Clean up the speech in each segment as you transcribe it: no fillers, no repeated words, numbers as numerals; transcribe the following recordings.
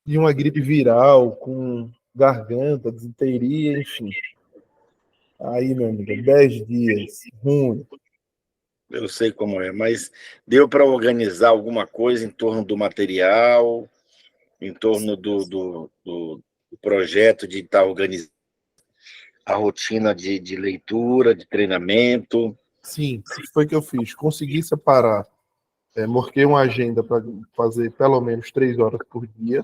de uma gripe viral, com garganta, desinteria, enfim. Aí, meu amigo, 10 dias, ruim. Eu sei como é, mas deu para organizar alguma coisa em torno do material, em torno do projeto de estar organizando a rotina de leitura, de treinamento. Sim, o que foi que eu fiz? Consegui separar, marquei uma agenda para fazer pelo menos 3 horas por dia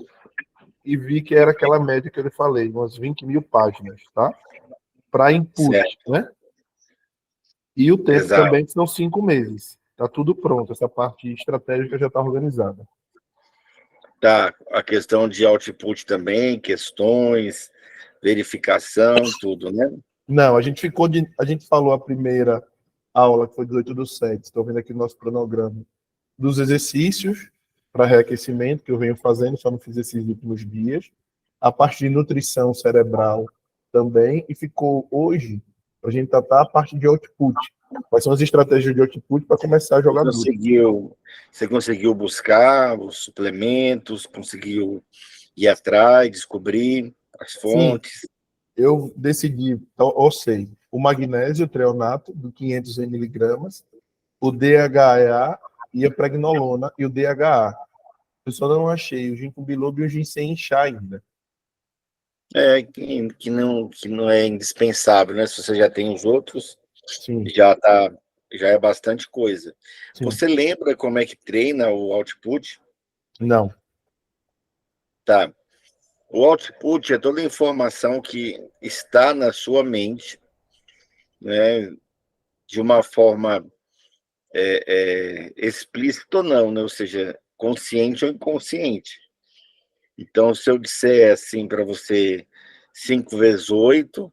e vi que era aquela média que eu lhe falei, umas 20.000 páginas, tá? Para input, Certo, né? E o tempo exato. também, que são 5 meses. Tá tudo pronto, essa parte estratégica já está organizada. Tá, a questão de output também, questões, verificação, tudo, né? Não, a gente falou a primeira aula, que foi 18/7, estou vendo aqui o nosso cronograma, dos exercícios para reaquecimento, que eu venho fazendo, só não fiz esses últimos dias. A parte de nutrição cerebral também, e ficou hoje, para a gente tratar a parte de output. Quais são as estratégias de output para começar a Você jogar duro? conseguiu, você conseguiu buscar os suplementos, conseguiu ir atrás, descobrir as Sim, fontes. eu decidi, então, ou sei, o magnésio, o treonato, de 500 miligramas, o DHA e a pregnolona e o DHA. Eu só não achei o ginkgo biloba e o ginseng chá ainda. É, que não é indispensável, né? Se você já tem os outros, Sim, já tá, já é bastante coisa. sim. Você lembra como é que treina o output? Não. Tá. O output é toda a informação que está na sua mente, né? De uma forma explícita ou não, né? Ou seja, consciente ou inconsciente. Então, se eu disser assim para você 5 vezes 8,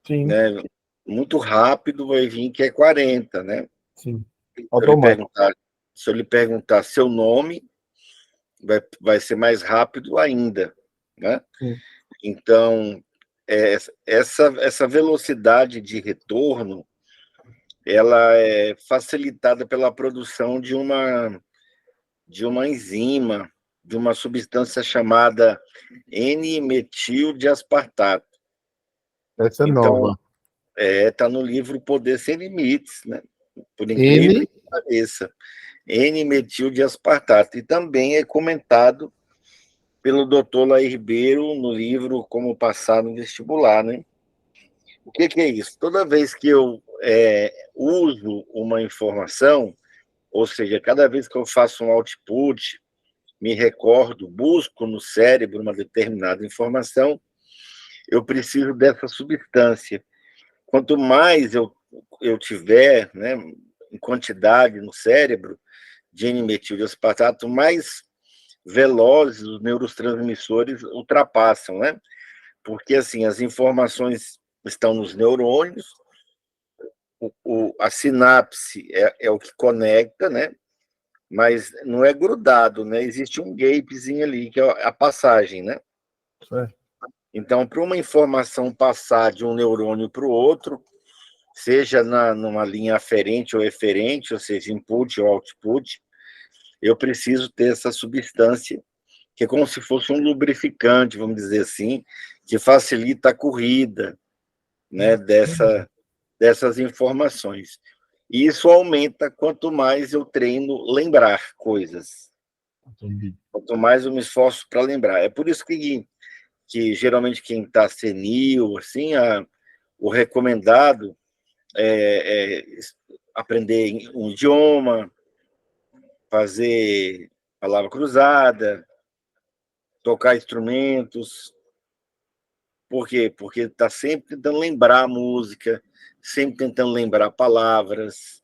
Sim, né? Muito rápido vai vir que é 40, né? sim. Se eu lhe Automático. perguntar, se eu lhe perguntar seu nome, vai ser mais rápido ainda, né? Sim. Então, essa velocidade de retorno, ela é facilitada pela produção de uma enzima, de uma substância chamada N-metil-diaspartato. Essa é Então, nova. está no livro Poder Sem Limites, né? Por incrível N, que pareça. N-metil-diaspartato. E também é comentado pelo Dr. Lair Ribeiro no livro Como Passar no Vestibular, né? O que é isso? Toda vez que eu uso uma informação, ou seja, cada vez que eu faço um output, me recordo, busco no cérebro uma determinada informação, eu preciso dessa substância. Quanto mais eu tiver, né, em quantidade no cérebro de N-metildiaspartato, mais velozes os neurotransmissores ultrapassam, né? Porque assim, as informações estão nos neurônios, a sinapse é o que conecta, né? Mas não é grudado, né? Existe um gapezinho ali, que é a passagem, né? é, Então, para uma informação passar de um neurônio para o outro, seja numa linha aferente ou eferente, ou seja, input ou output, eu preciso ter essa substância, que é como se fosse um lubrificante, vamos dizer assim, que facilita a corrida, né, dessas informações. E isso aumenta quanto mais eu treino lembrar coisas, entendi. quanto mais eu me esforço para lembrar. É por isso que geralmente quem está senil, assim, o recomendado é aprender um idioma, fazer palavra cruzada, tocar instrumentos. Por quê? Porque está sempre tentando lembrar a música, sempre tentando lembrar palavras,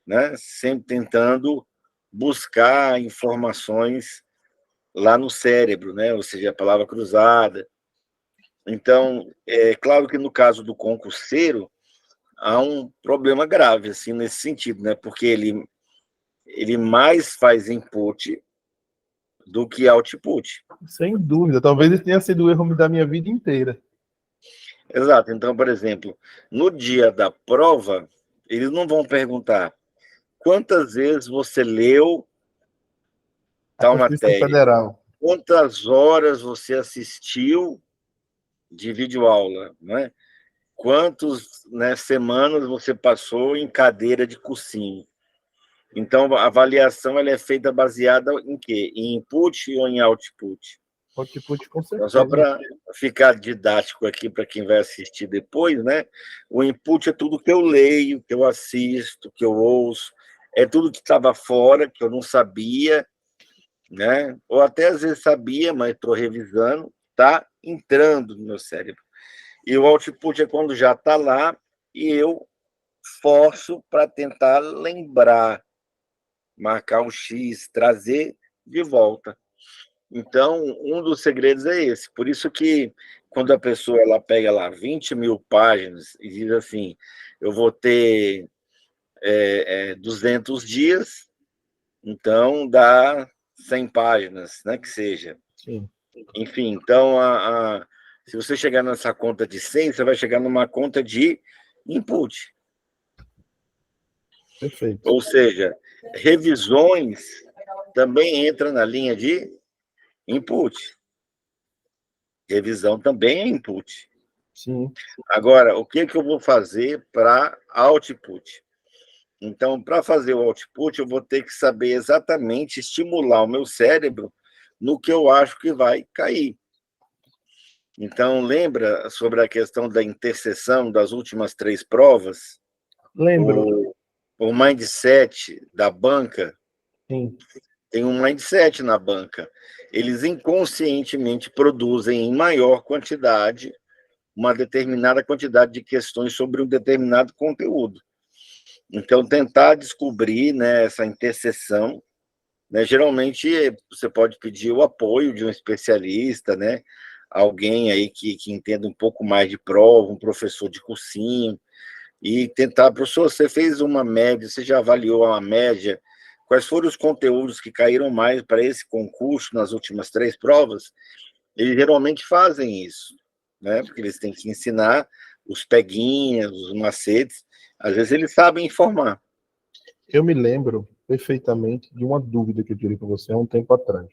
né? Sempre tentando buscar informações lá no cérebro, né? Ou seja, a palavra cruzada. Então, é claro que no caso do concurseiro, há um problema grave assim nesse sentido, né? Porque ele mais faz input do que output. Sem dúvida. Talvez esse tenha sido o erro da minha vida inteira. Exato. Então, por exemplo, no dia da prova, eles não vão perguntar quantas vezes você leu A tal Constituição matéria. Federal. quantas horas você assistiu de videoaula, né? Quantas, né, semanas você passou em cadeira de cursinho. Então, a avaliação ela é feita baseada em quê? Em input ou em output? Output, com Então, só certeza. para ficar didático aqui para quem vai assistir depois, né? O input é tudo que eu leio, que eu assisto, que eu ouço, é tudo que estava fora, que eu não sabia, né? Ou até às vezes sabia, mas estou revisando, está entrando no meu cérebro. E o output é quando já está lá e eu forço para tentar lembrar, marcar um X, trazer de volta. Então, um dos segredos é esse. Por isso que quando a pessoa ela pega lá 20 mil páginas e diz assim, eu vou ter 200 dias, então dá 100 páginas, né, que seja. Sim, Enfim, então, se você chegar nessa conta de 100, você vai chegar numa conta de input. perfeito. Ou seja, revisões também entra na linha de input. Revisão também é input. Sim, Agora, o que eu vou fazer para output? Então, para fazer o output, eu vou ter que saber exatamente estimular o meu cérebro no que eu acho que vai cair. Então, lembra sobre a questão da interseção das últimas 3 provas? lembro. O mindset da banca, Sim, tem um mindset na banca. Eles inconscientemente produzem em maior quantidade uma determinada quantidade de questões sobre um determinado conteúdo. Então, tentar descobrir, né, essa interseção, né, geralmente você pode pedir o apoio de um especialista, né, alguém aí que entenda um pouco mais de prova, um professor de cursinho, e tentar, professor, você fez uma média, você já avaliou a média, quais foram os conteúdos que caíram mais para esse concurso nas últimas 3 provas? Eles geralmente fazem isso, né? Porque eles têm que ensinar os peguinhas, os macetes. Às vezes eles sabem informar. eu me lembro perfeitamente de uma dúvida que eu tirei com você há um tempo atrás.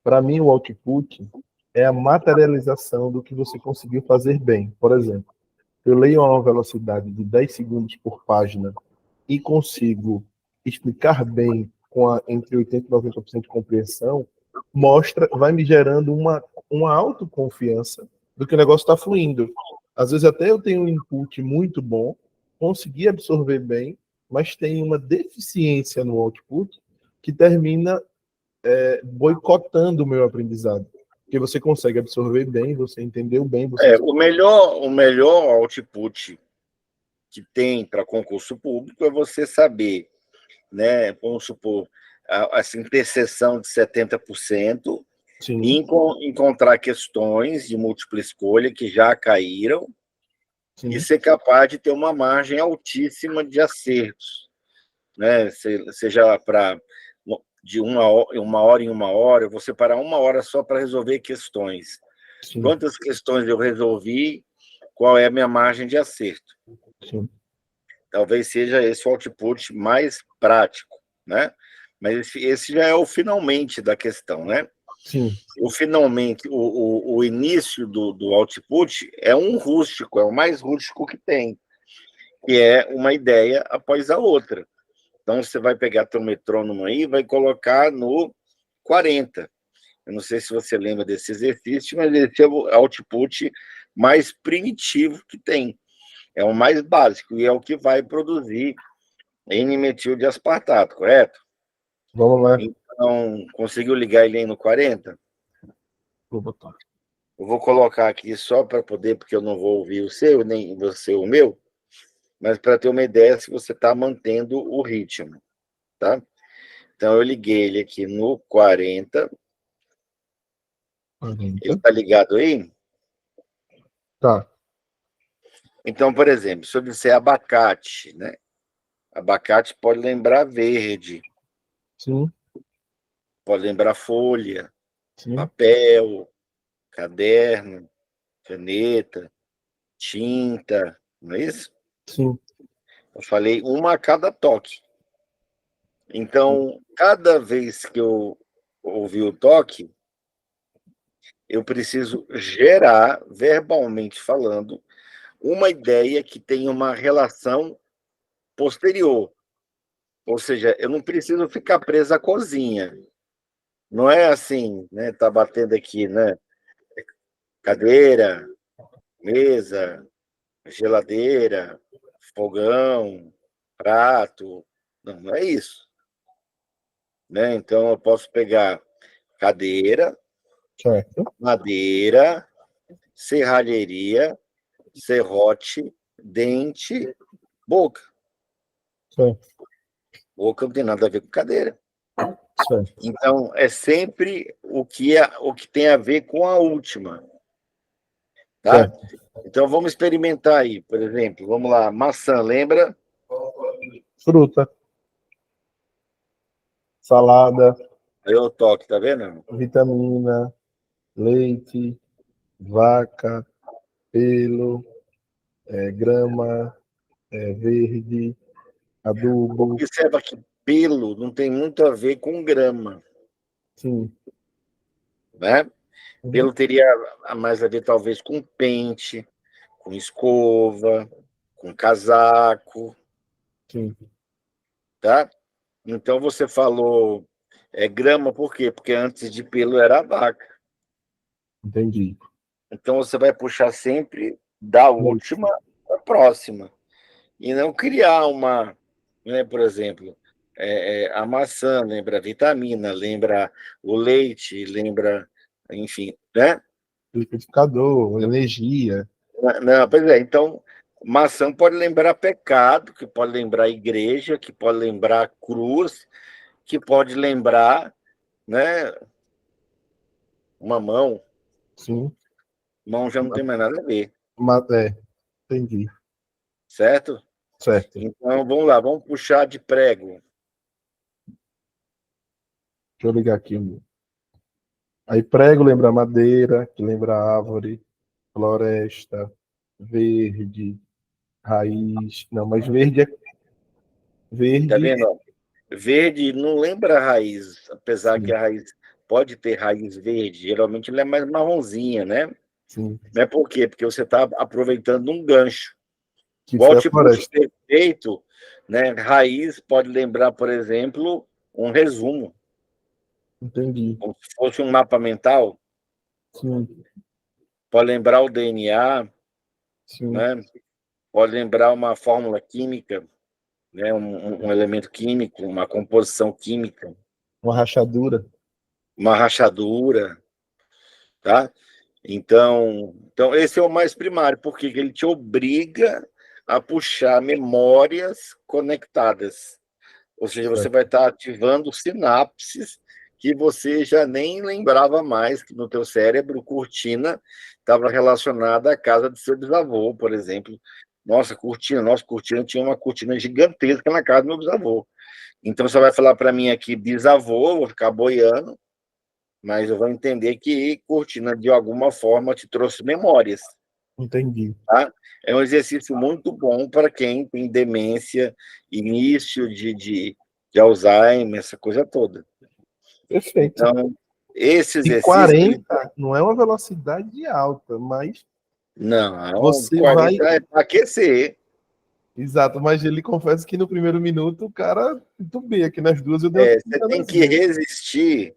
Para mim, o output é a materialização do que você conseguiu fazer bem. Por exemplo, eu leio a uma velocidade de 10 segundos por página e consigo explicar bem entre 80% e 90% de compreensão, vai me gerando uma autoconfiança do que o negócio está fluindo. Às vezes até eu tenho um input muito bom, consegui absorver bem, mas tem uma deficiência no output que termina boicotando o meu aprendizado. Porque você consegue absorver bem, você entendeu bem, você... O melhor output que tem para concurso público é você saber, né? Vamos supor, essa interseção de 70% e Sim, encontrar questões de múltipla escolha que já caíram e sim, ser capaz de ter uma margem altíssima de acertos, né? Seja para de uma hora em uma hora, eu vou separar uma hora só para resolver questões. sim, Quantas questões eu resolvi? Qual é a minha margem de acerto? sim, Talvez seja esse o output mais prático, né? Mas esse já é o finalmente da questão, né? sim, O finalmente, o início do output é um rústico, é o mais rústico que tem, que é uma ideia após a outra. Então, você vai pegar teu metrônomo aí e vai colocar no 40. Eu não sei se você lembra desse exercício, mas esse é o output mais primitivo que tem. É o mais básico e é o que vai produzir N-metil de aspartato, correto? vamos lá, Então, conseguiu ligar ele aí no 40? vou botar. Eu vou colocar aqui só para poder, porque eu não vou ouvir o seu, nem você o meu, mas para ter uma ideia se você está mantendo o ritmo, tá? Então, eu liguei ele aqui no 40. Ele 40. está ligado aí? Tá, Então, por exemplo, se eu disser abacate, né? Abacate pode lembrar verde, sim, pode lembrar folha, sim, papel, caderno, caneta, tinta, não é isso? sim, Eu falei uma a cada toque. Então, cada vez que eu ouvi o toque, eu preciso gerar, verbalmente falando, uma ideia que tenha uma relação posterior. Ou seja, eu não preciso ficar preso à cozinha. Não é assim, né? Tá batendo aqui, né? Cadeira, mesa, geladeira, fogão, prato. Não, não é isso, né? Então eu posso pegar cadeira, Certo. madeira, serralheria, serrote, dente, boca. Certo. Boca não tem nada a ver com cadeira. Certo. Então, é sempre o que tem a ver com a última, tá? Certo. Então, vamos experimentar aí, por exemplo, vamos lá, maçã, lembra? Fruta, salada, Aí o toque, tá vendo? vitamina, leite, vaca, pelo, grama, verde, adubo. Observa que pelo não tem muito a ver com grama, Sim. né? Uhum. Pelo teria mais a ver, talvez, com pente, com escova, com casaco, Sim. tá? Então, você falou grama, por quê? Porque antes de pelo era a vaca. Entendi. Então, você vai puxar sempre da Isso. última para a próxima. E não criar uma, né, por exemplo, a maçã lembra a vitamina, lembra o leite, lembra, enfim, né? Liquidificador, energia. Não, pois é, então, maçã pode lembrar pecado, que pode lembrar igreja, que pode lembrar cruz, que pode lembrar, né, uma mão. Sim. Mão já não tem mais nada a ver, Entendi. certo? Certo. Então, vamos lá, vamos puxar de prego. Deixa eu ligar aqui o meu. Aí prego lembra madeira, que lembra árvore, floresta, verde, raiz. Não, mas verde é Tá verde. vendo? Ó? Verde não lembra a raiz, apesar que Sim, a raiz pode ter raiz verde, geralmente ela é mais marronzinha, né? sim. Não é por quê? Porque você está aproveitando um gancho. Que foi a Volte para o floresta. perfeito, né? Raiz pode lembrar, por exemplo, um resumo, Entendi. como se fosse um mapa mental, Sim, pode lembrar o DNA, sim. né? Pode lembrar uma fórmula química, né? Um elemento químico, uma composição química, Uma rachadura. uma rachadura, tá? Então, esse é o mais primário, porque ele te obriga a puxar memórias conectadas. Ou seja, você Certo. vai estar ativando sinapses que você já nem lembrava mais que no teu cérebro, cortina estava relacionada à casa do seu bisavô, por exemplo. Nossa, cortina tinha uma cortina gigantesca na casa do meu bisavô. Então, você vai falar para mim aqui bisavô, vou ficar boiando, mas eu vou entender que cortina, de alguma forma, te trouxe memórias, Entendi. tá? É um exercício muito bom para quem tem demência, início de Alzheimer, essa coisa toda. Perfeito. Então, esse E exercício, ele, 40 não é uma velocidade alta, mas não, você vai. 40 é para aquecer. Exato, mas ele confessa que no primeiro minuto o cara titubeia, aqui nas duas eu dei uma Você tem que titubeadazinha. resistir,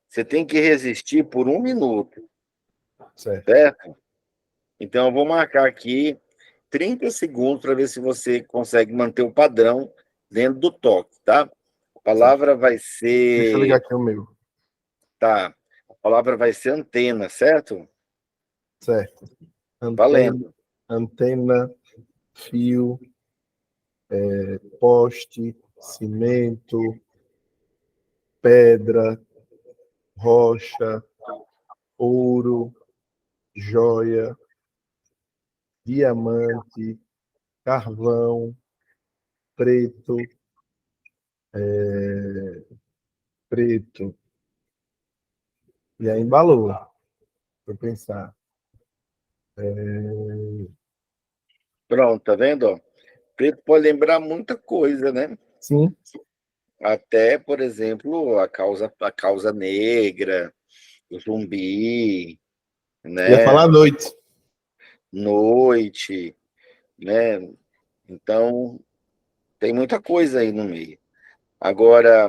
você tem que resistir por 1 minuto, Certo. certo? Então, eu vou marcar aqui 30 segundos para ver se você consegue manter o padrão dentro do toque, tá? A Certo. palavra vai Deixa eu ligar ser, aqui o meu. tá? A palavra vai ser antena, certo? Certo. Antena, Valendo. antena, fio, poste, cimento, pedra, rocha, ouro, joia, diamante, carvão, preto, preto. E aí embalou, para pensar. Pronto, tá vendo? Ó? Preto pode lembrar muita coisa, né? Sim, Até, por exemplo, a causa negra, o zumbi, Ia falar à noite. Noite, né? Então, tem muita coisa aí no meio. Agora,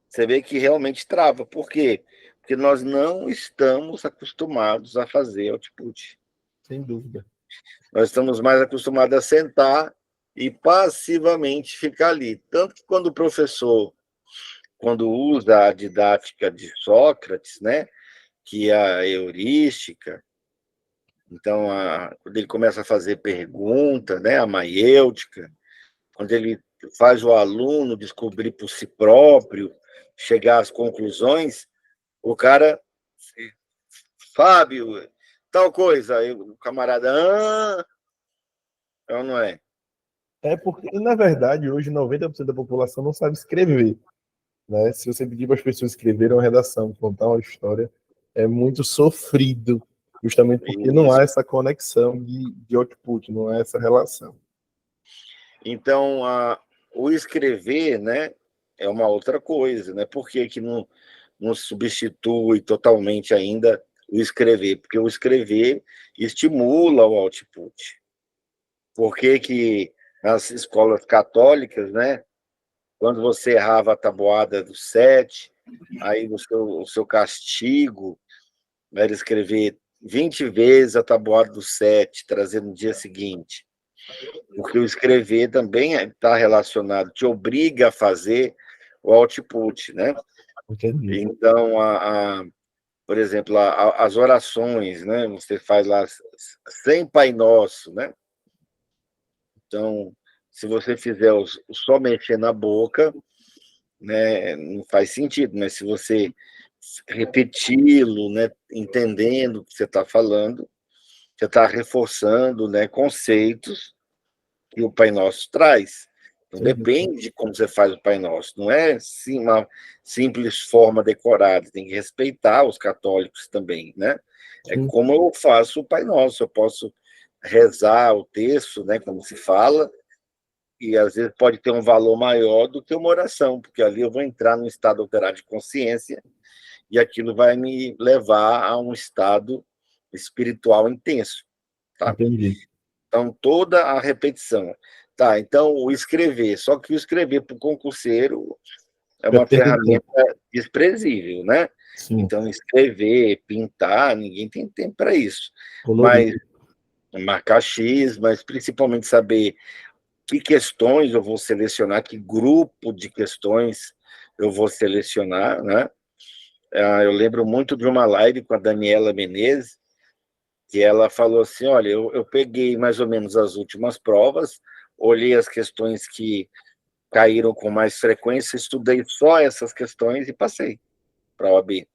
você vê que realmente trava. Por quê? Porque nós não estamos acostumados a fazer output. Sem dúvida. Nós estamos mais acostumados a sentar e passivamente ficar ali. Tanto que quando o professor, quando usa a didática de Sócrates, né, que é a heurística, então, quando ele começa a fazer pergunta, né, a maiêutica, quando ele faz o aluno descobrir por si próprio, chegar às conclusões, o cara, Fábio, tal coisa, aí o camarada, ou não é? É porque, na verdade, hoje 90% da população não sabe escrever, né? Se você pedir para as pessoas escreverem uma redação, contar uma história, é muito sofrido, justamente porque não Isso. há essa conexão de output, não há essa relação. Então, o escrever, né, é uma outra coisa, né? Por que que não substitui totalmente ainda o escrever? Porque o escrever estimula o output. Por que que nas escolas católicas, né, quando você errava a tabuada do 7, aí o seu castigo era escrever 20 vezes a tabuada do 7, trazendo no dia seguinte. Porque o escrever também está relacionado, te obriga a fazer o output, né? Entendi. Então, por exemplo, as orações, né? Você faz lá 100 Pai Nosso, né? Então, se você fizer só mexer na boca, né, não faz sentido, mas se você repeti-lo, né, entendendo o que você está falando, você está reforçando, né, conceitos que o Pai Nosso traz. Então, depende de como você faz o Pai Nosso. Não é sim, uma simples forma decorada, tem que respeitar os católicos também, né? É Sim. como eu faço o Pai Nosso. Eu posso rezar o texto, né, como se fala, e às vezes pode ter um valor maior do que uma oração, porque ali eu vou entrar num estado alterado de consciência e aquilo vai me levar a um estado espiritual intenso, tá? Entendi. Então, toda a repetição. Tá, então, o escrever. Só que o escrever para o concurseiro é Já uma perde tempo. ferramenta desprezível, né? Sim. Então, escrever, pintar, ninguém tem tempo para isso. Colorido. Mas marcar X, mas principalmente saber que questões eu vou selecionar, que grupo de questões eu vou selecionar, né? Eu lembro muito de uma live com a Daniela Menezes, que ela falou assim, olha, eu peguei mais ou menos as últimas provas, olhei as questões que caíram com mais frequência, estudei só essas questões e passei para a OAB,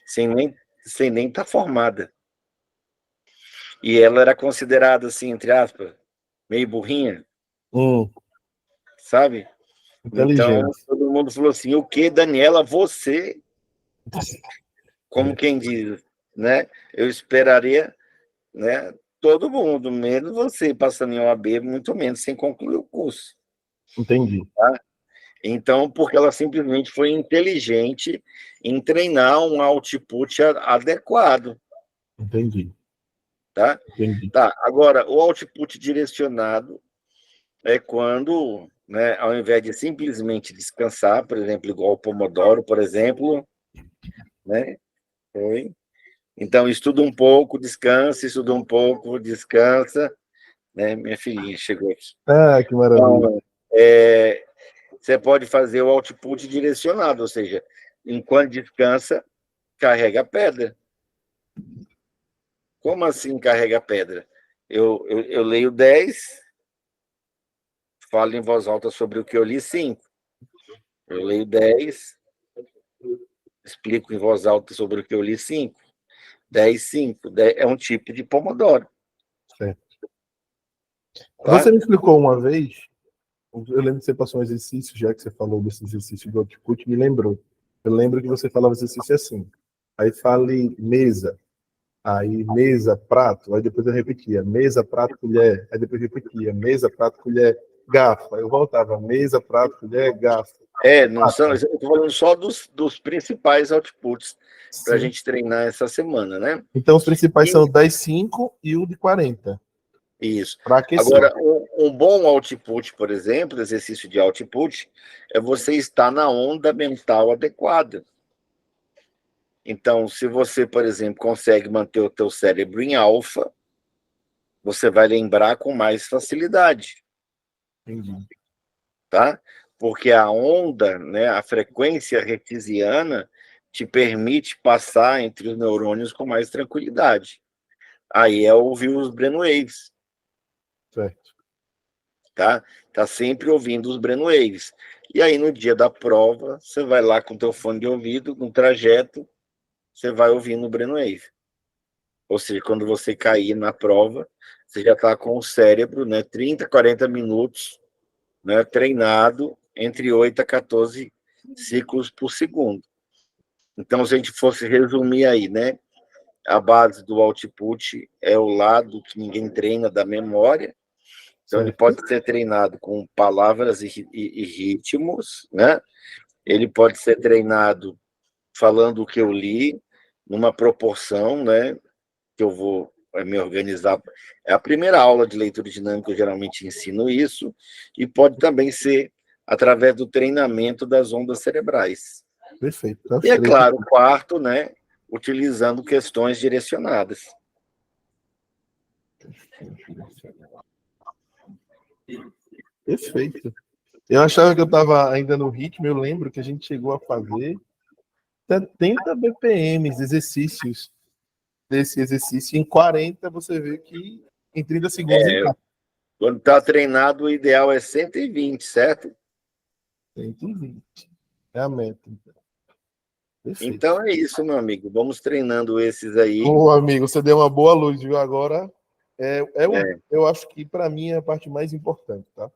sem nem estar formada. E ela era considerada, assim, entre aspas, meio burrinha, sabe? Então, Inteligente. todo mundo falou assim, o que, Daniela, você, como quem diz, né? Eu esperaria, né, todo mundo, menos você, passando em OAB, muito menos, sem concluir o curso. Entendi. Tá? Então, porque ela simplesmente foi inteligente em treinar um output adequado. Entendi. Tá? Entendi. Tá, agora, o output direcionado é quando, né, ao invés de simplesmente descansar, por exemplo, igual o Pomodoro, por exemplo, né? Então, estuda um pouco, descansa, estuda um pouco, descansa, né? Minha filhinha chegou aqui. Ah, que maravilha. Então, você pode fazer o output direcionado, ou seja, enquanto descansa, carrega a pedra. Como assim carrega a pedra? Eu leio 10, falo em voz alta sobre o que eu li 5. Eu leio 10, explico em voz alta sobre o que eu li 5. 10, 5. 10, é um tipo de Pomodoro. Certo. Tá? Você me explicou uma vez, eu lembro que você passou um exercício, já que você falou desse exercício do output, me lembrou. Eu lembro que você falava exercício assim. Aí fale mesa, aí mesa, prato, aí depois eu repetia, mesa, prato, colher, aí depois repetia, mesa, prato, colher. Garfo. Aí eu voltava, mesa, prato, colher, garfo. Não são, eu estou falando só dos principais outputs para a Sim. gente treinar essa semana, né? Então, os principais são o 10, 5 e o de 40. Isso. Para aquecer. Agora, um bom output, por exemplo, exercício de output, é você estar na onda mental adequada. Então, se você, por exemplo, consegue manter o teu cérebro em alfa, você vai lembrar com mais facilidade. Entendi. Tá? Porque a onda, né, a frequência hertziana, te permite passar entre os neurônios com mais tranquilidade. Aí é ouvir os brainwaves. Certo. Tá sempre ouvindo os brainwaves. E aí, no dia da prova, você vai lá com o teu fone de ouvido, no trajeto, você vai ouvindo o brainwave. Ou seja, quando você cair na prova, você já está com o cérebro, né, 30, 40 minutos, né, treinado entre 8 a 14 ciclos por segundo. Então, se a gente fosse resumir aí, né, a base do output é o lado que ninguém treina da memória. Então, ele pode ser treinado com palavras e ritmos, né? Ele pode ser treinado falando o que eu li, numa proporção, né? Que eu vou me organizar. É a primeira aula de leitura dinâmica, eu geralmente ensino isso, e pode também ser através do treinamento das ondas cerebrais. Perfeito. E, é claro, o quarto, né? Utilizando questões direcionadas. Perfeito. Eu achava que eu estava ainda no ritmo, eu lembro que a gente chegou a fazer 70 BPM, exercícios desse exercício. Em 40, você vê que em 30 segundos encaixa. Quando está treinado, o ideal é 120, certo? 120. É a meta. Perfeito. Então é isso, meu amigo. Vamos treinando esses aí. Ô, amigo, você deu uma boa luz, viu? Agora, eu acho que para mim é a parte mais importante, tá?